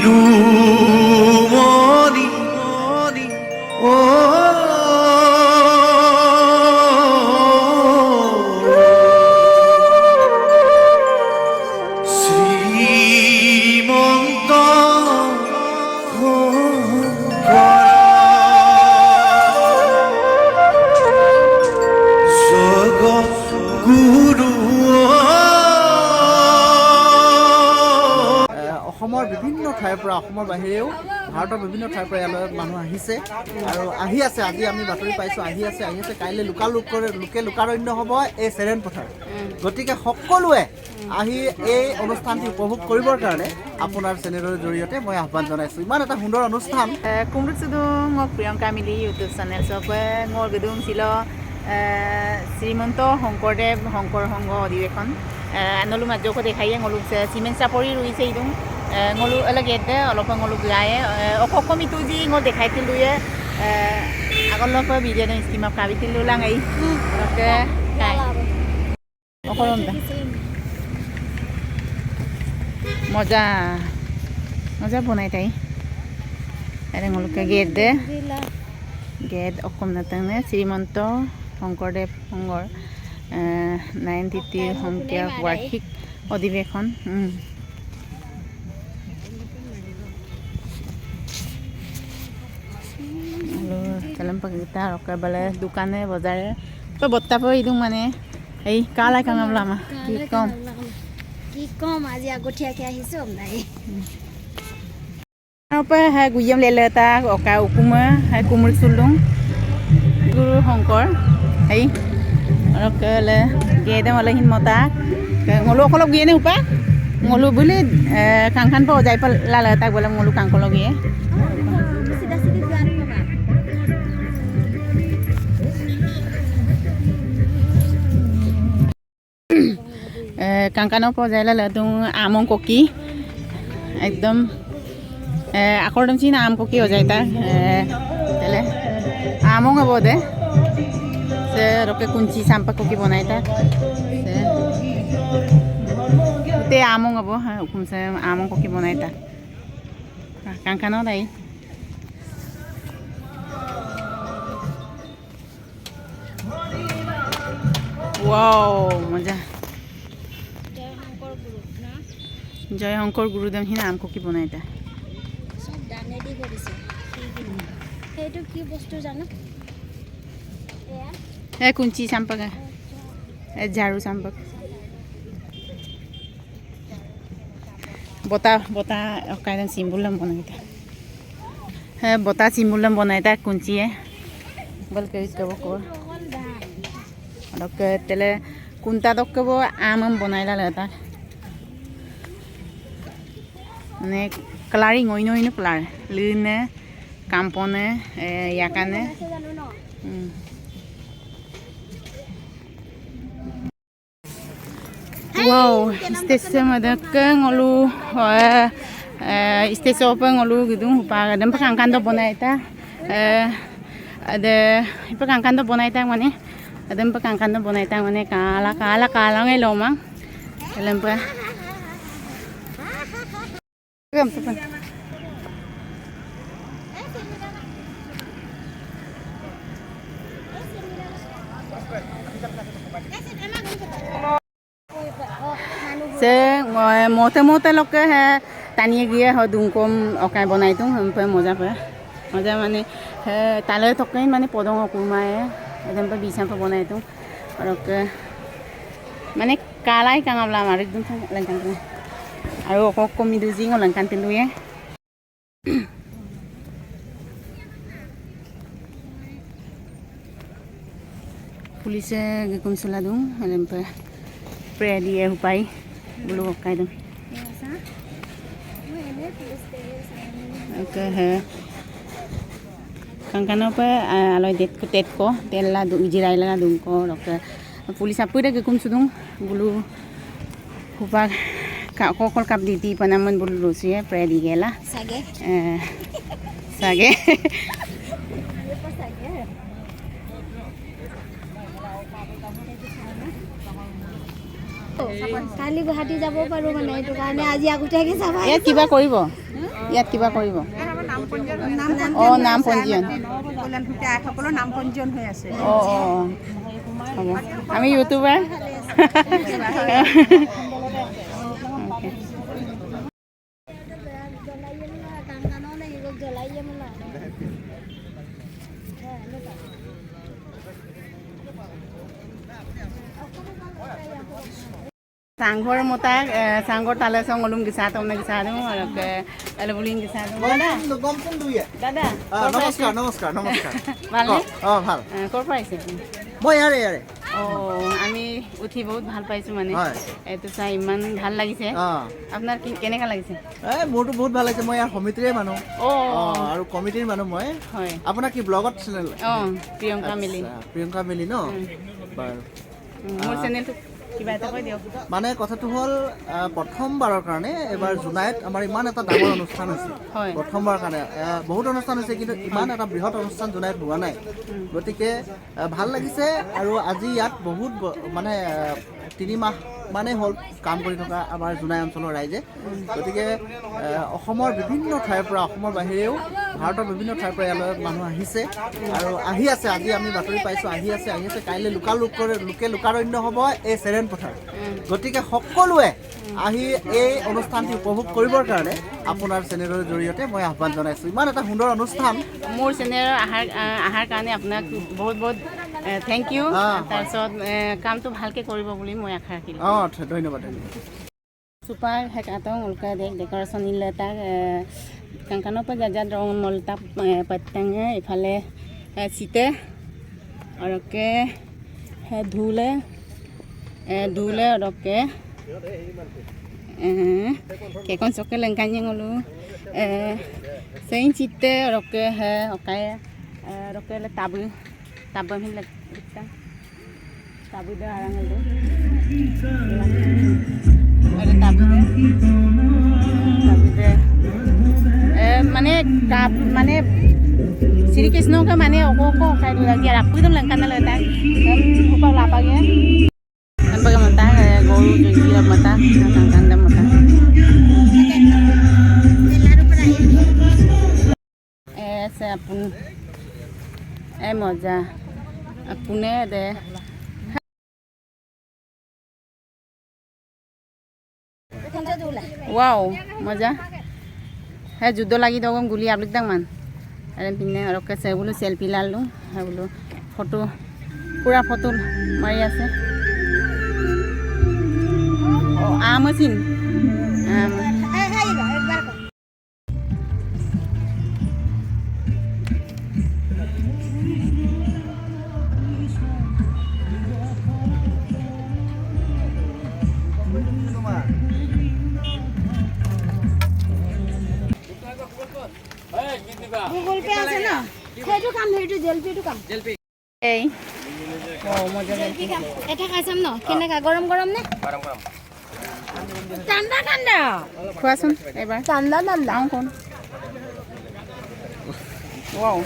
শিৰোমণি ও শ্ৰীমন্ত অসমৰ বিভিন্ন ঠাইৰ পৰা অসমৰ বাহিৰেও ভাৰতৰ বিভিন্ন ঠাইৰ পৰা ইয়ালৈ মানুহ আহিছে আৰু আহি আছে। আজি আমি বাতৰি পাইছোঁ আহি আছে কাইলৈ লোকাৰণ্য হ'ব এই চেৰেন পথাৰ। গতিকে সকলোৱে আহি এই অনুষ্ঠানটি উপভোগ কৰিবৰ কাৰণে আপোনাৰ চেনেলৰ জৰিয়তে মই আহ্বান জনাইছোঁ। ইমান এটা সুন্দৰ অনুষ্ঠান। Kumrut sudung ngok Priyanka Mili YouTube channel sope ngor gedung silo Srimanto Hongkordev Hongkor Hongo Adivekon nolu majoko dekhaiye ngolu cement sapori ruise idung ngolu alagete olopa ngolu gaye okoko mituji ngol dekhaitiluye agoloko video na scheme kabitilu langai oke kai okolonda moja bonai tai ada ngoluk gate okom natangnya Srimanto Hongkordev Hongor 93 Hongkia Warshik Odivekon dalam kita roka bale dukane bazare to botta po idung mane ei kala kangam lama ki kom aji agothia ke ahiso nai apa hai guyam leleta oka ukuma hai kumur sulung guru hongkor hai roka le gede malahin mota ngolu kolok gene upa ngolu bule kangkan po jai pa laleta bola ngolu kangkolog ye কাংকানো পজাইলা লতুং আমং ককি একদম আকৰদম চিন আম ককি হৈ যায় তা তেলে আমং হ'ব দে সে ৰকে কুঞ্চি চাম্পা ককি বনাই তা তে আমং হ'ব হুকুমছে আমং ককি বনাই তা কাংকানো দাই ওয়াও মজা জয় শংকৰ গুৰুদেৱ হিনা আমকো কি বনাইতা সব দানে দি কৰিছে সেইটো কি বস্তু জানো এ কুঞ্চি চাম্পক এ ঝাড়ু চাম্পক বতা কাইদন সিম্বলম বনাইতা হে বতা সিম্বলম বনাইতা কুঞ্চিয়ে বলকে ইতব কর অলকে তেলে কুন্তা দকব আমম বনাইলা লতা মানে কালাৰিং অইন অইন colour লিনে কাম্পনে ইয়াকানে wow stese madaka ngolu stese opa ngolu gitu pa dan pakangkan do bonaita ada pakangkan do bonaita mane ada pakangkan do bonaita mane kala ngai lomang dalam pa se mote loke he taniye giye ho dungkom okai bonai tung hampe moja mane he tale tokai mane podong okumae edem pa bisa pa bonai tung oke mane kalai kangabla marik dum langkang আৰু অকক মিদুজি অলংকান তিলুয়ে পুলিশে গুমসলা দুং এলম্পে pray দিয়ে উপাই বলু কাইদম ওকে হে কাংকানো পে আলয় টেট ko tella du jirai la dung ko oke pulis apu de gumsudung bulu kupak Kak kokol kap diti panaman bulu rusia predi gela sage কালি গুৱাহাটী যাব পাৰো মানে এইটো কাৰণে আজি আগতীয়াকে যাবা এ কিবা কৰিব ইয়াত কিবা কৰিব নাম পঞ্জীয়ন অঁ নাম পঞ্জীয়ন কল্যাণ ভূঞা আইসকলৰ নাম পঞ্জীয়ন হৈ আছে অঁ অঁ হ'ব আমি YouTuber Sanggor motak, sanggor tala song ngolong gisatong na gisadong, arap alabuling gisadong. Dada, গম কোন দুয়ে dada. নমস্কাৰ নমস্কাৰ নমস্কাৰ Vale? অঁ ভাল Kor paise. মই ইয়াৰে Oh, আমি উঠি বহুত ভাল পাইছো মানে হয় এইটো চাই ইমান ভাল লাগিছে অঁ আপোনাৰ কেনেকা লাগিছে মোৰতো বহুত ভাল লাগিছে মই ইয়াৰ সমিতিৰে মানুহ অঁ আৰু কমিটিৰ মানুহ মই হয় আপোনাৰ কি ব্লগত চেনেল অঁ প্ৰিয়ংকা মিলি প্ৰিয়ংকা মিলি ন বাৰু মোৰ চেনেলটো কিবা এটা কৈ দিয়ক মানে কথাটো হ'ল প্ৰথমবাৰৰ কাৰণে এবাৰ জুলাইত আমাৰ ইমান এটা ডাঙৰ অনুষ্ঠান হৈছে হয় প্ৰথমবাৰৰ কাৰণে বহুত অনুষ্ঠান হৈছে কিন্তু ইমান এটা বৃহৎ অনুষ্ঠান জুলাইত হোৱা নাই গতিকে ভাল লাগিছে আৰু আজি ইয়াত বহুত মানে 3 মাহ মানে হ'ল কাম কৰি থকা আমাৰ জোনাই অঞ্চলৰ ৰাইজে গতিকে অসমৰ বিভিন্ন ঠাইৰ পৰা অসমৰ বাহিৰেও ভাৰতৰ বিভিন্ন ঠাইৰ পৰা ইয়ালৈ মানুহ আহিছে আৰু আহি আছে আজি আমি বাতৰি পাইছোঁ আহি আছে কাইলৈ লোকে লোকাৰণ্য হ'ব এই চেৰেন পথাৰ গতিকে সকলোৱে আহি এই অনুষ্ঠানটি উপভোগ কৰিবৰ কাৰণে আপোনাৰ চেনেলৰ জৰিয়তে মই আহ্বান জনাইছোঁ ইমান এটা সুন্দৰ অনুষ্ঠান মোৰ চেনেলৰ আহাৰ কাৰণে আপোনাক বহুত বহুত থেংক ইউ তাৰপিছত কামটো ভালকৈ কৰিব বুলি মই আশা ৰাখিলোঁ অঁ ধন্যবাদ Supar hekatong ulka dekorasi nilai tak kangkano pa jajan rong moltap patangnya ifale site oke dhule oke kekon soke lengkanya ngulu sein site oke oke oke le tabu hin lekta tabu dah arang ngulu ada tabunya মানে cup মানে শ্রী কৃষ্ণকে মানে oko kayak dulu lagi aku itu lengkap lah tak upah lapa ya kan bagaimana golu jadi mata kandang mata saya pun moja apune deh wow মজা হ্যাঁ যুদ্ধ লাগি তখন গুলি আপলিক দাং মান আর পিনে ওকে সে বলো সেলফি লালো হ্যাঁ বলো ফটো পুরা ফটো মারি আছে ও আম আছিন আম গুগল পে আছে না সেইটো কাম সেইটো জেলপিটো কাম এই ও মজা জেলপি কাম এটা খাইছাম ন কেনেকা গৰম গৰম নে গৰম গৰম ঠাণ্ডা ঠাণ্ডা খোৱাচোন এবাৰ ঠাণ্ডা ঠাণ্ডা কোন ওয়াও